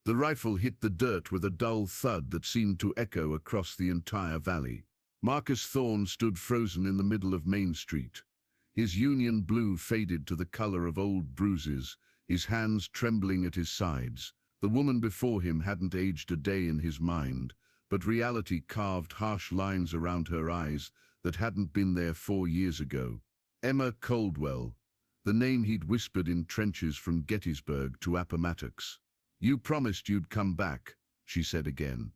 The rifle hit the dirt with a dull thud that seemed to echo across the entire valley. Marcus Thorne stood frozen in the middle of Main Street. His Union blue faded to the color of old bruises, his hands trembling at his sides. The woman before him hadn't aged a day in his mind, but reality carved harsh lines around her eyes that hadn't been there 4 years ago. Emma Caldwell, the name he'd whispered in trenches from Gettysburg to Appomattox. "You promised you'd come back," she said again,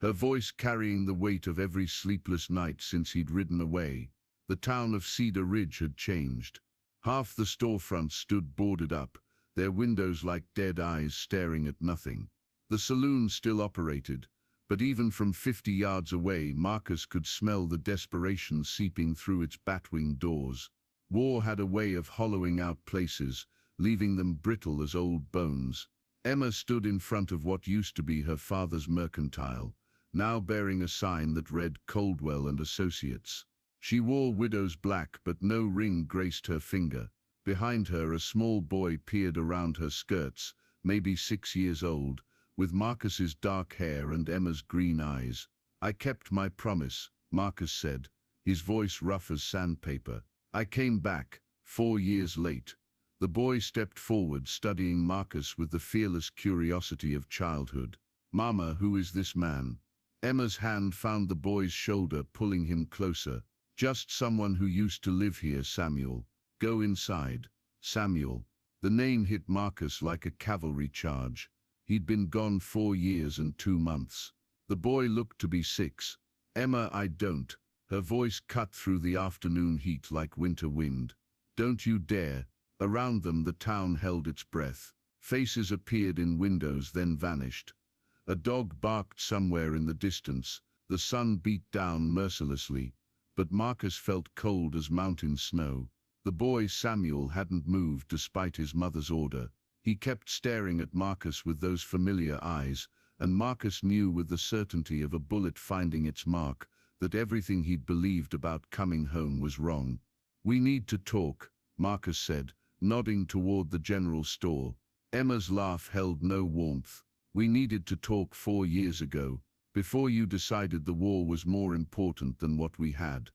her voice carrying the weight of every sleepless night since he'd ridden away. The town of Cedar Ridge had changed. Half the storefronts stood boarded up, their windows like dead eyes staring at nothing. The saloon still operated, but even from 50 yards away, Marcus could smell the desperation seeping through its bat-winged doors. War had a way of hollowing out places, leaving them brittle as old bones. Emma stood in front of what used to be her father's mercantile, now bearing a sign that read Caldwell and Associates. She wore widow's black, but no ring graced her finger. Behind her, a small boy peered around her skirts, maybe 6 years old, with Marcus's dark hair and Emma's green eyes. "I kept my promise," Marcus said, his voice rough as sandpaper. "I came back, 4 years late." The boy stepped forward, studying Marcus with the fearless curiosity of childhood. "Mama, who is this man?" Emma's hand found the boy's shoulder, pulling him closer. "Just someone who used to live here, Samuel. Go inside." Samuel. The name hit Marcus like a cavalry charge. He'd been gone 4 years and 2 months. The boy looked to be 6. "Emma, I don't." Her voice cut through the afternoon heat like winter wind. "Don't you dare." Around them, the town held its breath. Faces appeared in windows, then vanished. A dog barked somewhere in the distance. The sun beat down mercilessly, but Marcus felt cold as mountain snow. The boy, Samuel, hadn't moved despite his mother's order. He kept staring at Marcus with those familiar eyes, and Marcus knew with the certainty of a bullet finding its mark that everything he'd believed about coming home was wrong. "We need to talk," Marcus said, nodding toward the general store. Emma's laugh held no warmth. "We needed to talk 4 years ago, before you decided the war was more important than what we had.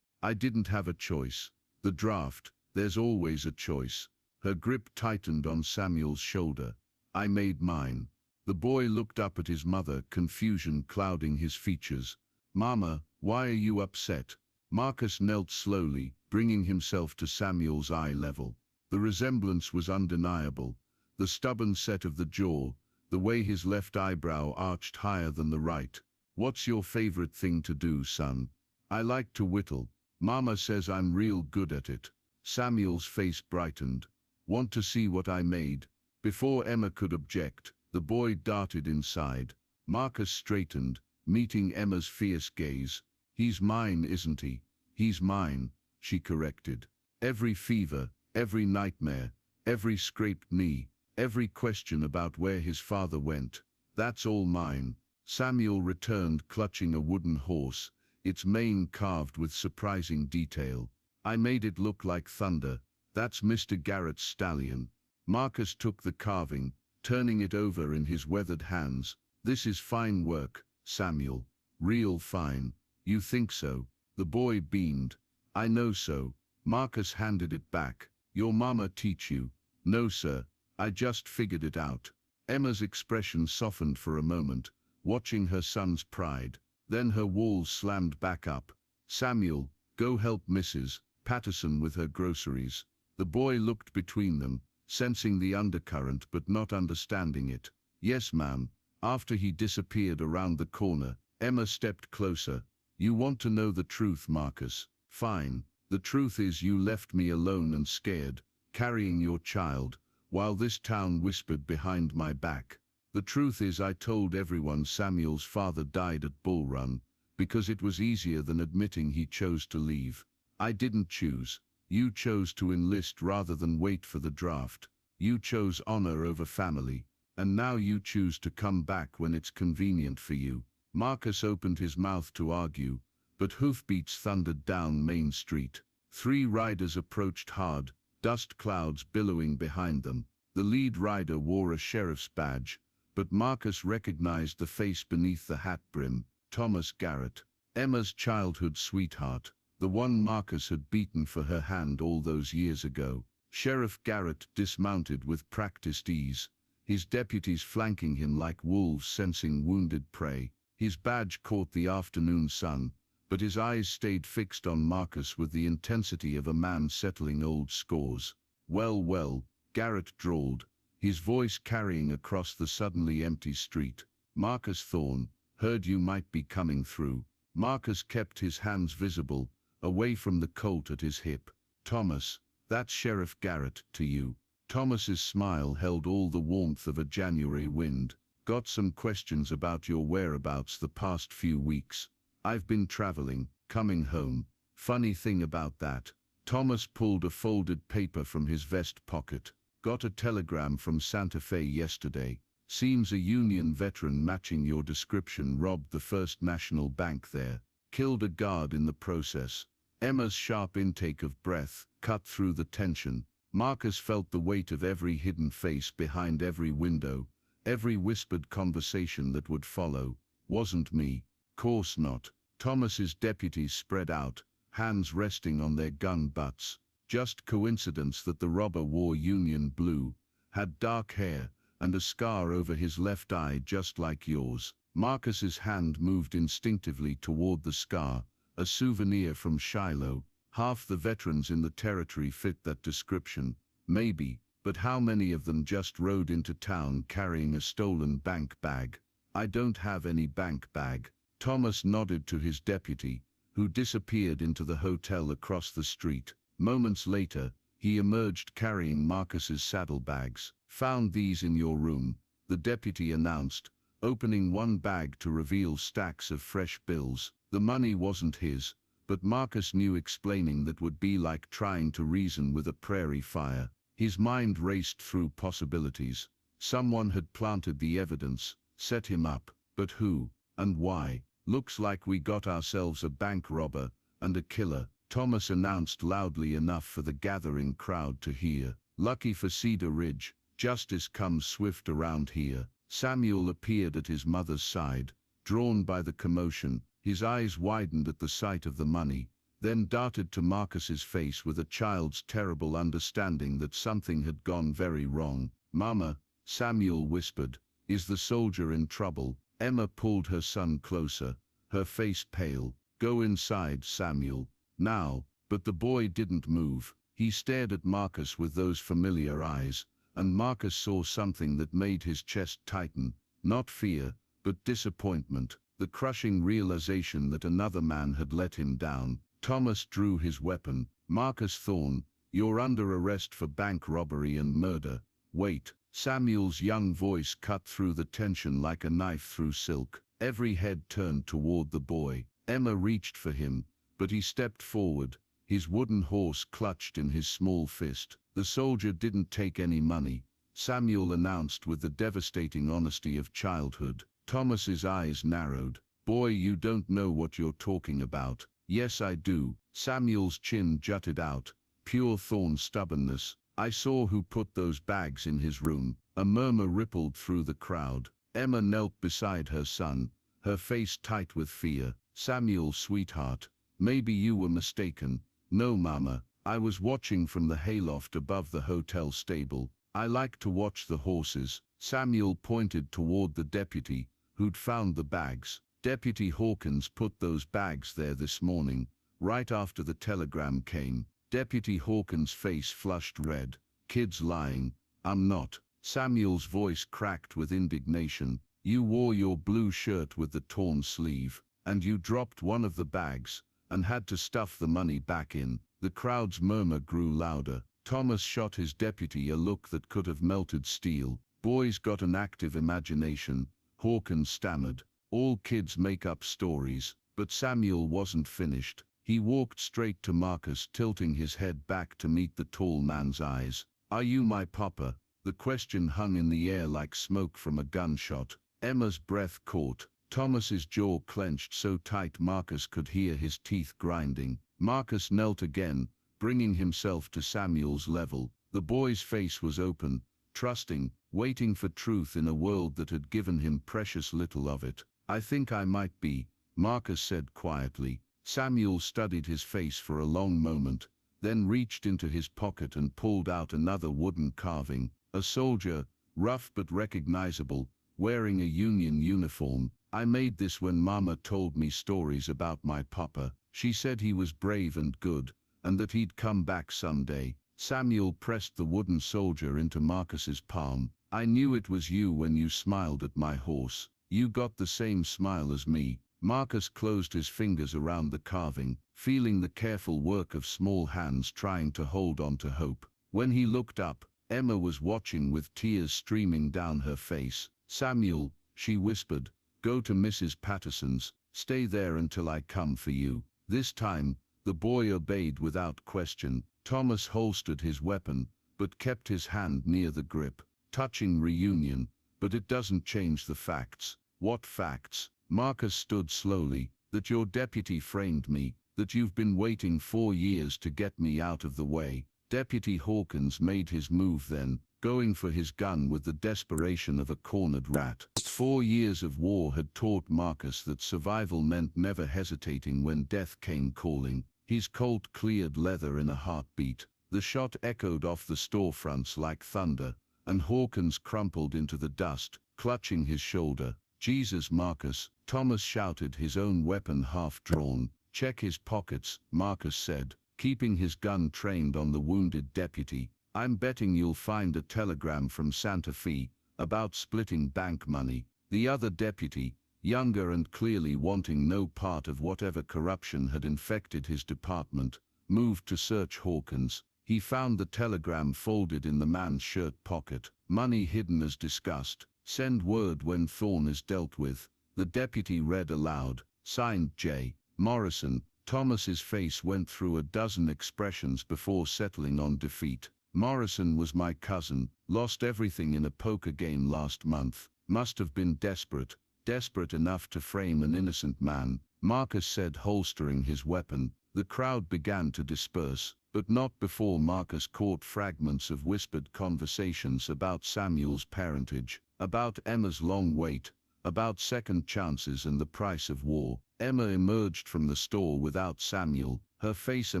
I didn't have a choice. The draft, there's always a choice." Her grip tightened on Samuel's shoulder. "I made mine." The boy looked up at his mother, confusion clouding his features. "Mama, why are you upset?" Marcus knelt slowly, bringing himself to Samuel's eye level. The resemblance was undeniable. The stubborn set of the jaw, the way his left eyebrow arched higher than the right. "What's your favorite thing to do, son?" "I like to whittle. Mama says I'm real good at it." Samuel's face brightened. "Want to see what I made?" Before Emma could object, the boy darted inside. Marcus straightened, meeting Emma's fierce gaze. "He's mine, isn't he?" "He's mine," she corrected. "Every fever, every nightmare, every scraped knee, every question about where his father went, that's all mine." Samuel returned, clutching a wooden horse, its mane carved with surprising detail. "I made it look like thunder. That's Mr. Garrett's stallion." Marcus took the carving, turning it over in his weathered hands. "This is fine work, Samuel. Real fine." "You think so?" The boy beamed. "I know so." Marcus handed it back. "Your mama teach you?" "No, sir. I just figured it out." Emma's expression softened for a moment, watching her son's pride. Then her walls slammed back up. "Samuel, go help Mrs. Patterson with her groceries." The boy looked between them, sensing the undercurrent but not understanding it. "Yes, ma'am." After he disappeared around the corner, Emma stepped closer. "You want to know the truth, Marcus? Fine. The truth is you left me alone and scared, carrying your child, while this town whispered behind my back. The truth is I told everyone Samuel's father died at Bull Run, because it was easier than admitting he chose to leave. I didn't choose. You chose to enlist rather than wait for the draft. You chose honor over family, and now you choose to come back when it's convenient for you." Marcus opened his mouth to argue, but hoofbeats thundered down Main Street. 3 riders approached hard, dust clouds billowing behind them. The lead rider wore a sheriff's badge, but Marcus recognized the face beneath the hat brim. Thomas Garrett, Emma's childhood sweetheart, the one Marcus had beaten for her hand all those years ago. Sheriff Garrett dismounted with practiced ease, his deputies flanking him like wolves sensing wounded prey. His badge caught the afternoon sun, but his eyes stayed fixed on Marcus with the intensity of a man settling old scores. Well, Garrett drawled, his voice carrying across the suddenly empty street. Marcus Thorne, heard you might be coming through. Marcus kept his hands visible, away from the Colt at his hip. Thomas, that's Sheriff Garrett to you. Thomas's smile held all the warmth of a January wind. Got some questions about your whereabouts the past few weeks. I've been traveling, coming home. Funny thing about that. Thomas pulled a folded paper from his vest pocket. Got a telegram from Santa Fe yesterday. Seems a Union veteran matching your description robbed the First National Bank there. Killed a guard in the process. Emma's sharp intake of breath cut through the tension. Marcus felt the weight of every hidden face behind every window, every whispered conversation that would follow. Wasn't me. Course not. Thomas's deputies spread out, hands resting on their gun butts. Just coincidence that the robber wore Union blue, had dark hair, and a scar over his left eye just like yours. Marcus's hand moved instinctively toward the scar, a souvenir from Shiloh. Half the veterans in the territory fit that description. Maybe, but how many of them just rode into town carrying a stolen bank bag? I don't have any bank bag. Thomas nodded to his deputy, who disappeared into the hotel across the street. Moments later, he emerged carrying Marcus's saddlebags. Found these in your room, the deputy announced, opening one bag to reveal stacks of fresh bills. The money wasn't his, but Marcus knew explaining that would be like trying to reason with a prairie fire. His mind raced through possibilities. Someone had planted the evidence, set him up, but who, and why? Looks like we got ourselves a bank robber, and a killer, Thomas announced loudly enough for the gathering crowd to hear. Lucky for Cedar Ridge, justice comes swift around here. Samuel appeared at his mother's side, drawn by the commotion. His eyes widened at the sight of the money, then darted to Marcus's face with a child's terrible understanding that something had gone very wrong. Mama, Samuel whispered, is the soldier in trouble? Emma pulled her son closer, her face pale. Go inside, Samuel, now. But the boy didn't move. He stared at Marcus with those familiar eyes, and Marcus saw something that made his chest tighten. Not fear, but disappointment. The crushing realization that another man had let him down. Thomas drew his weapon. Marcus Thorne, you're under arrest for bank robbery and murder. Wait. Samuel's young voice cut through the tension like a knife through silk. Every head turned toward the boy. Emma reached for him, but he stepped forward, his wooden horse clutched in his small fist. The soldier didn't take any money, Samuel announced with the devastating honesty of childhood. Thomas's eyes narrowed. Boy, you don't know what you're talking about. Yes, I do. Samuel's chin jutted out. Pure Thorne stubbornness. I saw who put those bags in his room. A murmur rippled through the crowd. Emma knelt beside her son, her face tight with fear. Samuel, sweetheart, maybe you were mistaken. No, Mama. I was watching from the hayloft above the hotel stable. I like to watch the horses. Samuel pointed toward the deputy, who'd found the bags. Deputy Hawkins put those bags there this morning, right after the telegram came. Deputy Hawkins' face flushed red. Kids lying. I'm not. Samuel's voice cracked with indignation. You wore your blue shirt with the torn sleeve, and you dropped one of the bags, and had to stuff the money back in. The crowd's murmur grew louder. Thomas shot his deputy a look that could have melted steel. Boy's got an active imagination, Hawkins stammered. All kids make up stories. But Samuel wasn't finished. He walked straight to Marcus, tilting his head back to meet the tall man's eyes. Are you my papa? The question hung in the air like smoke from a gunshot. Emma's breath caught. Thomas's jaw clenched so tight Marcus could hear his teeth grinding. Marcus knelt again, bringing himself to Samuel's level. The boy's face was open, trusting, waiting for truth in a world that had given him precious little of it. "I think I might be," Marcus said quietly. Samuel studied his face for a long moment, then reached into his pocket and pulled out another wooden carving. A soldier, rough but recognizable, wearing a Union uniform. "I made this when Mama told me stories about my papa. She said he was brave and good, and that he'd come back someday." Samuel pressed the wooden soldier into Marcus's palm. "I knew it was you when you smiled at my horse. You got the same smile as me." Marcus closed his fingers around the carving, feeling the careful work of small hands trying to hold on to hope. When he looked up, Emma was watching with tears streaming down her face. "Samuel," she whispered, "go to Mrs. Patterson's, stay there until I come for you." This time, the boy obeyed without question. Thomas holstered his weapon, but kept his hand near the grip. "Touching reunion, but it doesn't change the facts." "What facts?" Marcus stood slowly. "That your deputy framed me, that you've been waiting 4 years to get me out of the way." Deputy Hawkins made his move then, going for his gun with the desperation of a cornered rat. 4 years of war had taught Marcus that survival meant never hesitating when death came calling. His Colt cleared leather in a heartbeat. The shot echoed off the storefronts like thunder, and Hawkins crumpled into the dust, clutching his shoulder. "Jesus, Marcus," Thomas shouted, his own weapon half drawn. "Check his pockets," Marcus said, keeping his gun trained on the wounded deputy. "I'm betting you'll find a telegram from Santa Fe, about splitting bank money." The other deputy, younger and clearly wanting no part of whatever corruption had infected his department, moved to search Hawkins. He found the telegram folded in the man's shirt pocket. "Money hidden as discussed. Send word when Thorne is dealt with." The deputy read aloud, "Signed J. Morrison." Thomas's face went through a dozen expressions before settling on defeat. "Morrison was my cousin, lost everything in a poker game last month. Must have been desperate, desperate enough to frame an innocent man," Marcus said, holstering his weapon. The crowd began to disperse, but not before Marcus caught fragments of whispered conversations about Samuel's parentage, about Emma's long wait, about second chances and the price of war. Emma emerged from the store without Samuel, her face a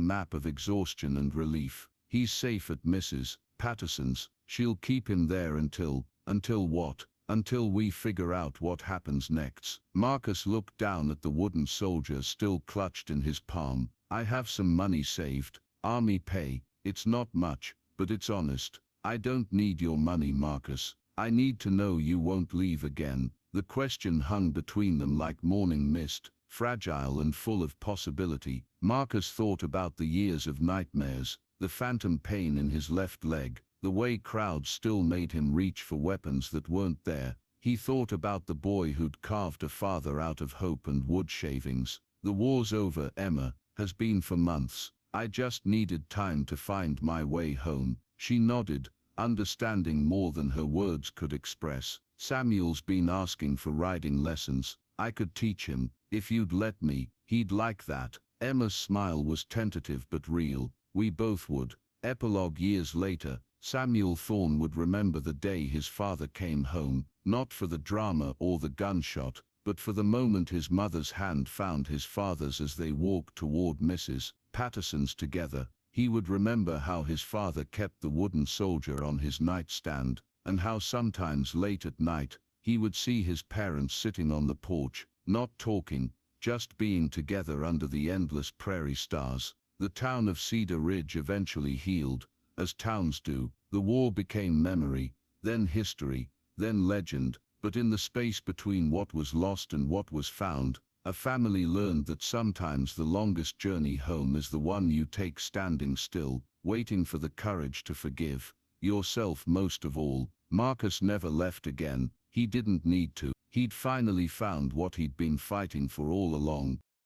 map of exhaustion and relief. "He's safe at Mrs. Patterson's. She'll keep him there until what? Until we figure out what happens next." Marcus looked down at the wooden soldier still clutched in his palm. "I have some money saved. Army pay. It's not much, but it's honest. I don't need your money, Marcus. I need to know you won't leave again." The question hung between them like morning mist, fragile and full of possibility. Marcus thought about the years of nightmares, the phantom pain in his left leg, the way crowds still made him reach for weapons that weren't there. He thought about the boy who'd carved a father out of hope and wood shavings. "The war's over, Emma. Has been for months. I just needed time to find my way home." She nodded, understanding more than her words could express. "Samuel's been asking for riding lessons. I could teach him, if you'd let me. He'd like that." Emma's smile was tentative but real. "We both would." Epilogue. Years later, Samuel Thorne would remember the day his father came home, not for the drama or the gunshot, but for the moment his mother's hand found his father's as they walked toward Mrs. Patterson's together. He would remember how his father kept the wooden soldier on his nightstand, and how sometimes late at night, he would see his parents sitting on the porch, not talking, just being together under the endless prairie stars. The town of Cedar Ridge eventually healed, as towns do. The war became memory, then history, then legend, but in the space between what was lost and what was found, a family learned that sometimes the longest journey home is the one you take standing still, waiting for the courage to forgive yourself most of all. Marcus never left again. He didn't need to. He'd finally found what he'd been fighting for all along.